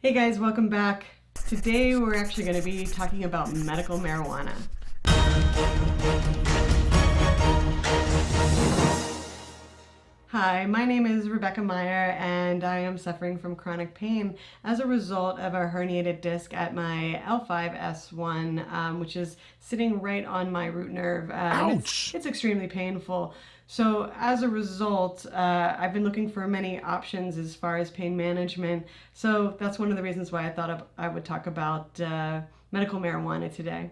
Hey guys, welcome back. Today we're actually going to be talking about medical marijuana. Hi, my name is Rebecca Meyer and I am suffering from chronic pain as a result of a herniated disc at my L5S one, which is sitting right on my root nerve. Ouch! It's extremely painful. So as a result, I've been looking for many options as far as pain management. So that's one of the reasons why I thought I would talk about medical marijuana today.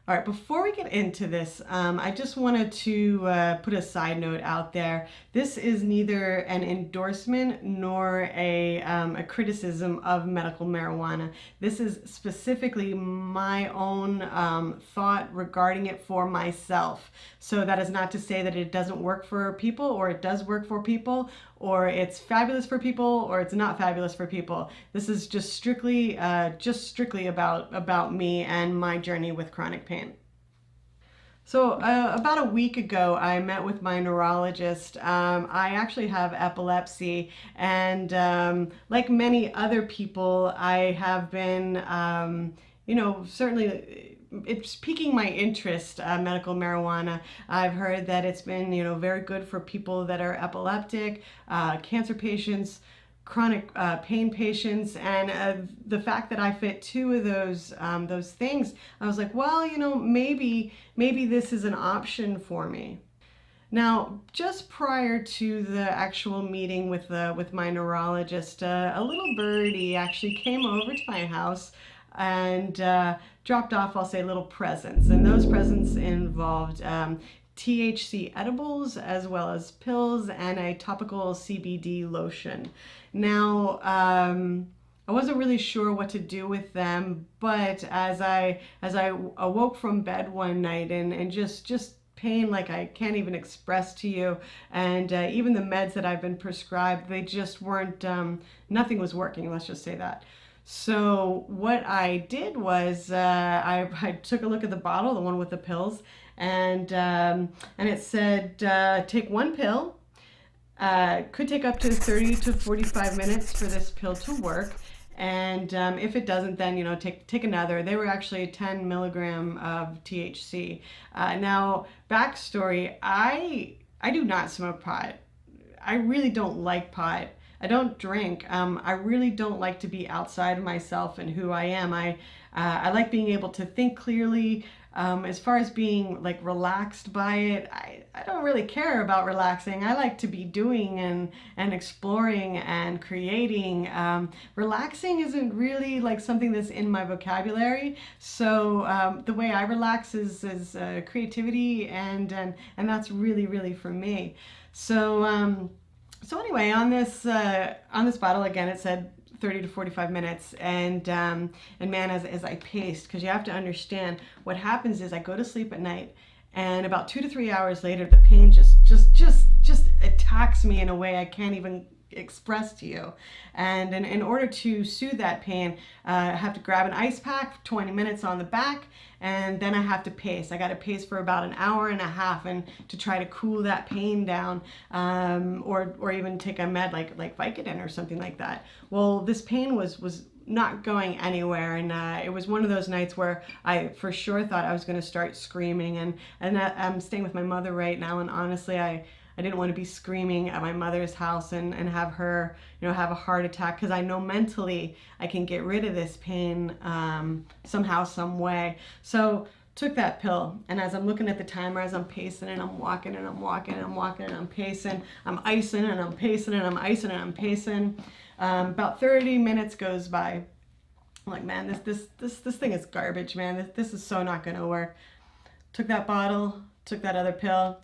All right, before we get into this, I just wanted to put a side note out there. This is neither an endorsement nor a criticism of medical marijuana. This is specifically my own thought regarding it for myself. So that is not to say that it doesn't work for people or it does work for people or it's fabulous for people or it's not fabulous for people. This is just strictly about me and my journey with chronic pain. So about a week ago, I met with my neurologist. I actually have epilepsy, and like many other people, I have been, certainly it's piquing my interest, medical marijuana. I've heard that it's been, very good for people that are epileptic, cancer patients, chronic pain patients, and the fact that I fit two of those things, I was like, well, maybe this is an option for me. Now, just prior to the actual meeting with my neurologist, a little birdie actually came over to my house and dropped off, I'll say, little presents, and those presents involved THC edibles as well as pills and a topical CBD lotion. Now, I wasn't really sure what to do with them, but as I awoke from bed one night and just pain like I can't even express to you, and even the meds that I've been prescribed, they just weren't, nothing was working, let's just say that. So what I did was I took a look at the bottle, the one with the pills, and it said take one pill. Could take up to 30 to 45 minutes for this pill to work. And if it doesn't, then take another. They were actually 10 milligram of THC. Now, backstory: I do not smoke pot. I really don't like pot. I don't drink. I really don't like to be outside of myself and who I am. I like being able to think clearly. As far as being like relaxed by it, I don't really care about relaxing. I like to be doing and exploring and creating. Relaxing isn't really like something that's in my vocabulary. So the way I relax is creativity, and that's really for me. So anyway, on this bottle again, it said 30 to 45 minutes, and man, as I paced, because you have to understand what happens is I go to sleep at night, and about 2 to 3 hours later, the pain just attacks me in a way I can't even express to you. And in order to soothe that pain, I have to grab an ice pack, 20 minutes on the back, and then I have to pace. I got to pace for about an hour and a half, and to try to cool that pain down, or even take a med like Vicodin or something like that. Well, this pain was not going anywhere, and it was one of those nights where I for sure thought I was going to start screaming, and I'm staying with my mother right now, and honestly, I didn't want to be screaming at my mother's house and have her, have a heart attack, because I know mentally I can get rid of this pain somehow, some way. So took that pill, and as I'm looking at the timer, as I'm pacing and I'm walking and I'm walking and I'm walking and I'm pacing, I'm icing and I'm pacing and I'm icing and I'm pacing. About 30 minutes goes by. I'm like, man, this thing is garbage, man. This is so not gonna work. Took that bottle, took that other pill,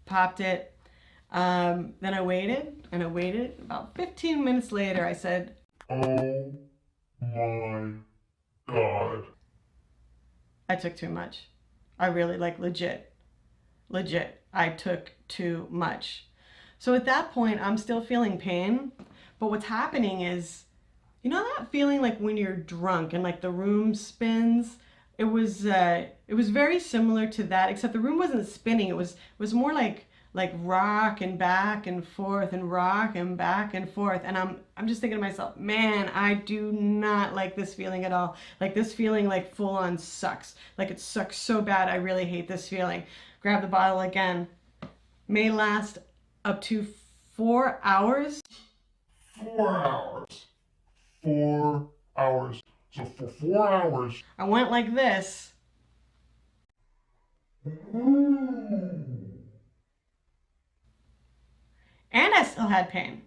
popped it. Then I waited and I waited. About 15 minutes later, I said, Oh my god. I took too much. I really, legit, I took too much. So at that point, I'm still feeling pain, but what's happening is, that feeling like when you're drunk and like the room spins? It was very similar to that, except the room wasn't spinning. It was more like like rock and back and forth and rock and back and forth. And I'm just thinking to myself, man, I do not like this feeling at all. Like this feeling like full on sucks. Like it sucks so bad. I really hate this feeling. Grab the bottle again. May last up to 4 hours. 4 hours. 4 hours. So for 4 hours. I went like this. Ooh. And I still had pain.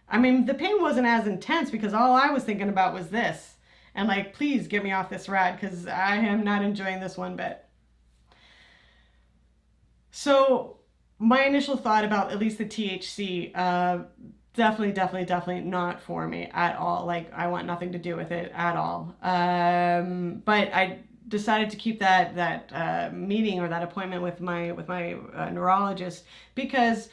I mean, the pain wasn't as intense because all I was thinking about was this. And like, please get me off this ride because I am not enjoying this one bit. So my initial thought about at least the THC, definitely not for me at all. Like I want nothing to do with it at all. But I decided to keep that meeting or that appointment with my neurologist because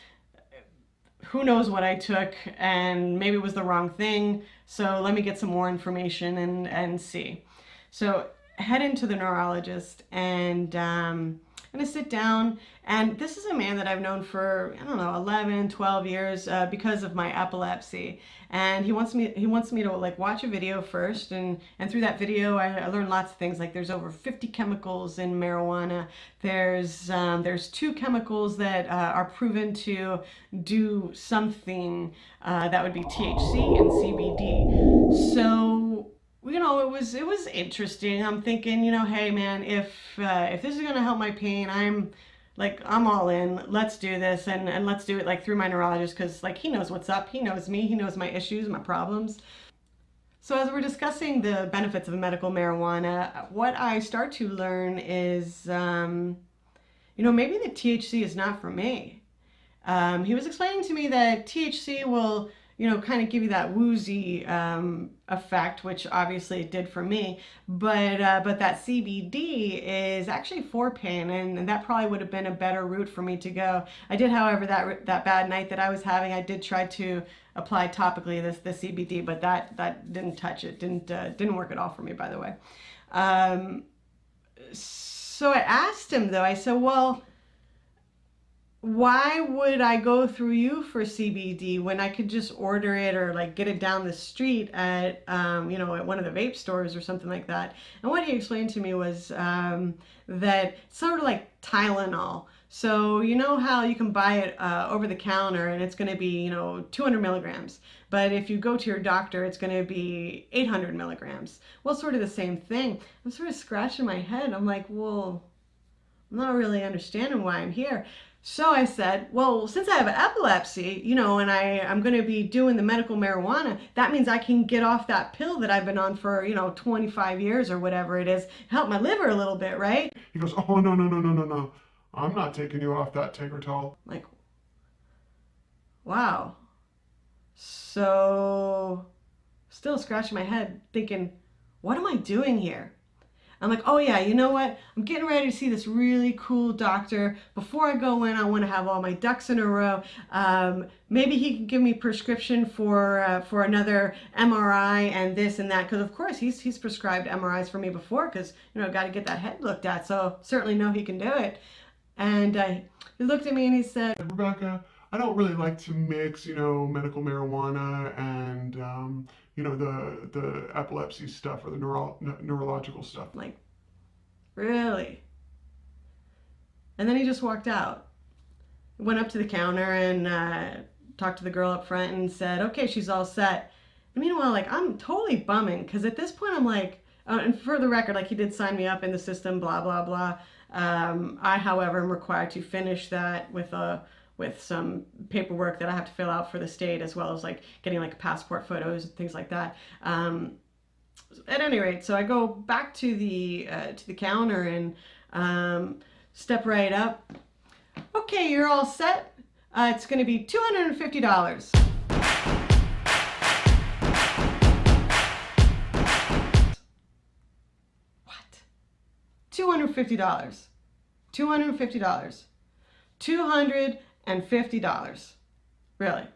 who knows what I took and maybe it was the wrong thing. So let me get some more information and see. So head into the neurologist and I'm gonna sit down, and this is a man that I've known for, I don't know, 11, 12 years because of my epilepsy. And he wants me to like watch a video first, and through that video I learned lots of things. Like there's over 50 chemicals in marijuana. There's 2 chemicals that are proven to do something that would be THC and CBD. So you know, it was interesting. I'm thinking, you know, hey man, if this is gonna help my pain, I'm all in. Let's do this, and let's do it like through my neurologist because like he knows what's up. He knows me. He knows my issues, my problems. So as we're discussing the benefits of medical marijuana, what I start to learn is, you know, maybe the THC is not for me. He was explaining to me that THC will, you know, kind of give you that woozy effect, which obviously it did for me. But that CBD is actually for pain, and that probably would have been a better route for me to go. I did, however, that bad night that I was having, I did try to apply topically the CBD, but that didn't touch it. Didn't work at all for me, by the way. So I asked him though. I said, well, why would I go through you for CBD when I could just order it or like get it down the street at, you know, at one of the vape stores or something like that? And what he explained to me was that it's sort of like Tylenol. So you know how you can buy it over the counter and it's going to be, you know, 200 milligrams. But if you go to your doctor, it's going to be 800 milligrams. Well, sort of the same thing. I'm sort of scratching my head. I'm like, well, I'm not really understanding why I'm here. So I said, well, since I have epilepsy, you know, and I'm going to be doing the medical marijuana, that means I can get off that pill that I've been on for, you know, 25 years or whatever it is, help my liver a little bit, right? He goes, oh, no. I'm not taking you off that Tegretol. Like, wow. So, still scratching my head thinking, what am I doing here? I'm like, oh yeah, you know what? I'm getting ready to see this really cool doctor. Before I go in, I want to have all my ducks in a row. Maybe he can give me prescription for another MRI and this and that. Because of course he's prescribed MRIs for me before. Because you know, got to get that head looked at. So certainly know he can do it. And he looked at me and he said, Rebecca, I don't really like to mix, you know, medical marijuana and you know, the epilepsy stuff or the neurological stuff. I'm like, really? And then he just walked out. Went up to the counter and talked to the girl up front and said, okay, she's all set. And meanwhile, like, I'm totally bumming because at this point I'm like, and for the record, like, he did sign me up in the system, blah, blah, blah. I, however, am required to finish that with some paperwork that I have to fill out for the state, as well as like getting like passport photos and things like that. At any rate, so I go back to the counter and step right up. Okay, you're all set. It's going to be $250. What? $250. $250. $250. Really?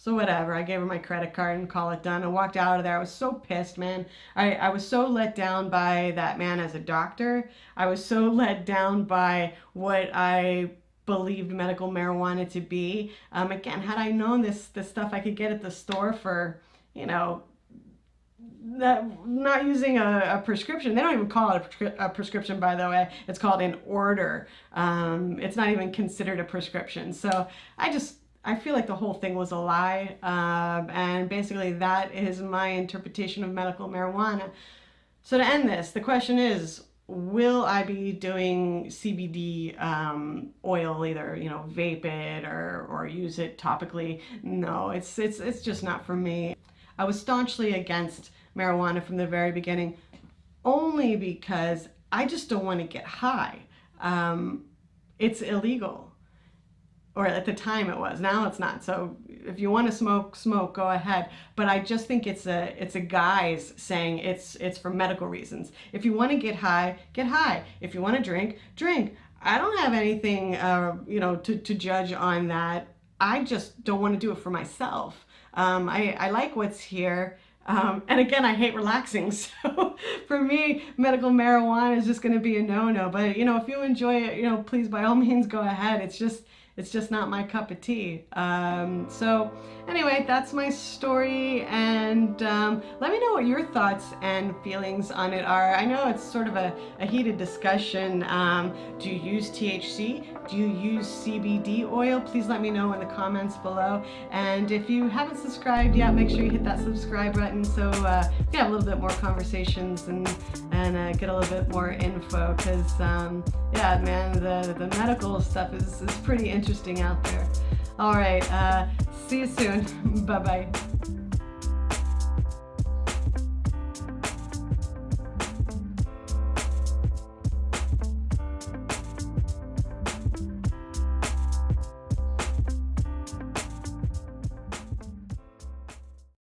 So whatever, I gave her my credit card and call it done. I walked out of there. I was so pissed, man. I was so let down by that man as a doctor. I was so let down by what I believed medical marijuana to be. Again, had I known this stuff I could get at the store for, you know, not using a prescription. They don't even call it a prescription, by the way. It's called an order. It's not even considered a prescription. So I feel like the whole thing was a lie. And basically that is my interpretation of medical marijuana. So to end this, the question is, will I be doing CBD oil, either, you know, vape it or use it topically? No, it's just not for me. I was staunchly against marijuana from the very beginning, only because I just don't want to get high. It's illegal, or at the time it was. Now it's not. So if you want to smoke, go ahead. But I just think it's a guise saying it's for medical reasons. If you want to get high, get high. If you want to drink, drink. I don't have anything you know, to judge on that. I just don't want to do it for myself. I like what's here. And again, I hate relaxing. So for me, medical marijuana is just going to be a no-no. But, you know, if you enjoy it, you know, please, by all means, go ahead. It's just not my cup of tea. So anyway, that's my story. And let me know what your thoughts and feelings on it are. I know it's sort of a heated discussion. Do you use THC? Do you use CBD oil? Please let me know in the comments below. And if you haven't subscribed yet, make sure you hit that subscribe button so we can have a little bit more conversations and get a little bit more info. Because yeah, man, the medical stuff is pretty interesting out there. All right, see you soon. Bye-bye.